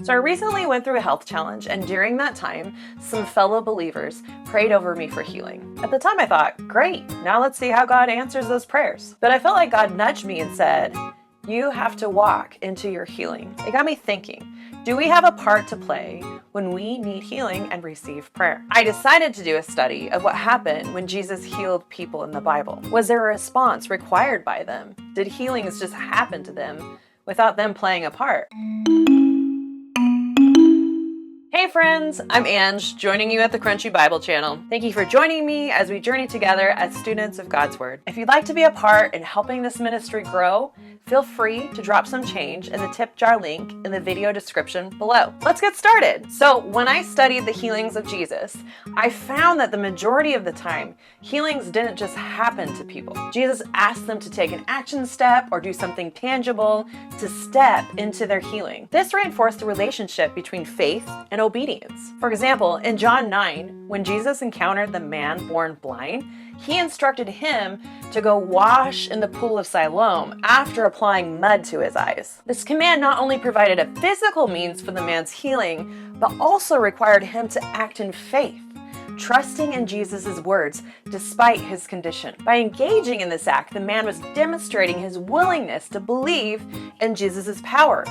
So I recently went through a health challenge, and during that time, some fellow believers prayed over me for healing. At the time I thought, great, now let's see how God answers those prayers. But I felt like God nudged me and said, you have to walk into your healing. It got me thinking, do we have a part to play when we need healing and receive prayer? I decided to do a study of what happened when Jesus healed people in the Bible. Was there a response required by them? Did healings just happen to them without them playing a part? Hey friends, I'm Ange, joining you at the Crunchy Bible channel. Thank you for joining me as we journey together as students of God's Word. If you'd like to be a part in helping this ministry grow, feel free to drop some change in the tip jar link in the video description below. Let's get started. So when I studied the healings of Jesus, I found that the majority of the time, healings didn't just happen to people. Jesus asked them to take an action step or do something tangible to step into their healing. This reinforced the relationship between faith and obedience. For example, in John 9, when Jesus encountered the man born blind, he instructed him to go wash in the pool of Siloam after applying mud to his eyes. This command not only provided a physical means for the man's healing, but also required him to act in faith, trusting in Jesus' words despite his condition. By engaging in this act, the man was demonstrating his willingness to believe in Jesus' power,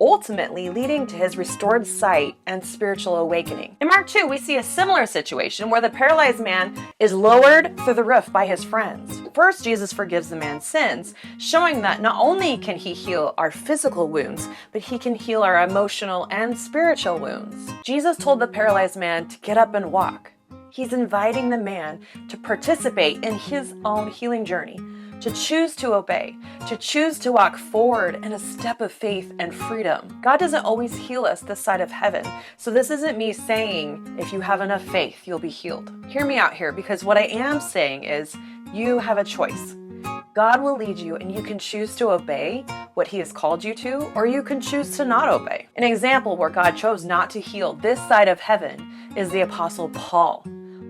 ultimately leading to his restored sight and spiritual awakening. In Mark 2, we see a similar situation where the paralyzed man is lowered through the roof by his friends. First, Jesus forgives the man's sins, showing that not only can he heal our physical wounds, but he can heal our emotional and spiritual wounds. Jesus told the paralyzed man to get up and walk. He's inviting the man to participate in his own healing journey, to choose to obey, to choose to walk forward in a step of faith and freedom. God doesn't always heal us this side of heaven, so this isn't me saying if you have enough faith, you'll be healed. Hear me out here, because what I am saying is you have a choice. God will lead you, and you can choose to obey what he has called you to, or you can choose to not obey. An example where God chose not to heal this side of heaven is the Apostle Paul.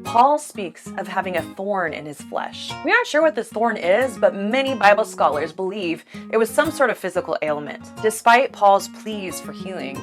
Paul speaks of having a thorn in his flesh. We aren't sure what this thorn is, but many Bible scholars believe it was some sort of physical ailment. Despite Paul's pleas for healing,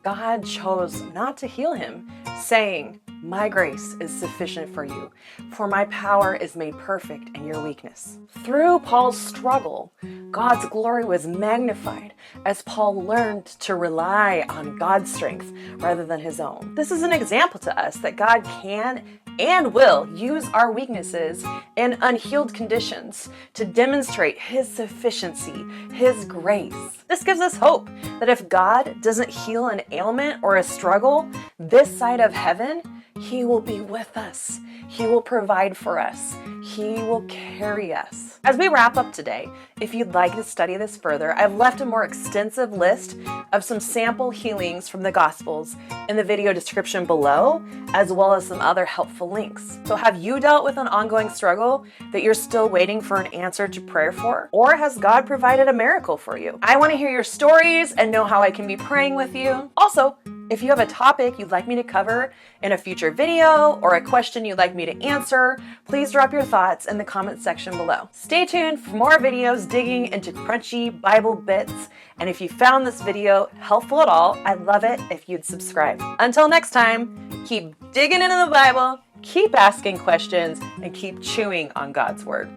God chose not to heal him, saying, "My grace is sufficient for you, for my power is made perfect in your weakness." Through Paul's struggle, God's glory was magnified as Paul learned to rely on God's strength rather than his own. This is an example to us that God can and will use our weaknesses and unhealed conditions to demonstrate his sufficiency, his grace. This gives us hope that if God doesn't heal an ailment or a struggle this side of heaven, he will be with us. He will provide for us. He will carry us. As we wrap up today, if you'd like to study this further, I've left a more extensive list of some sample healings from the Gospels in the video description below, as well as some other helpful links. So have you dealt with an ongoing struggle that you're still waiting for an answer to prayer for? Or has God provided a miracle for you? I want to hear your stories and know how I can be praying with you. Also, if you have a topic you'd like me to cover in a future video or a question you'd like me to answer, please drop your thoughts in the comment section below. Stay tuned for more videos digging into crunchy Bible bits. And if you found this video helpful at all, I'd love it if you'd subscribe. Until next time, keep digging into the Bible, keep asking questions, and keep chewing on God's Word.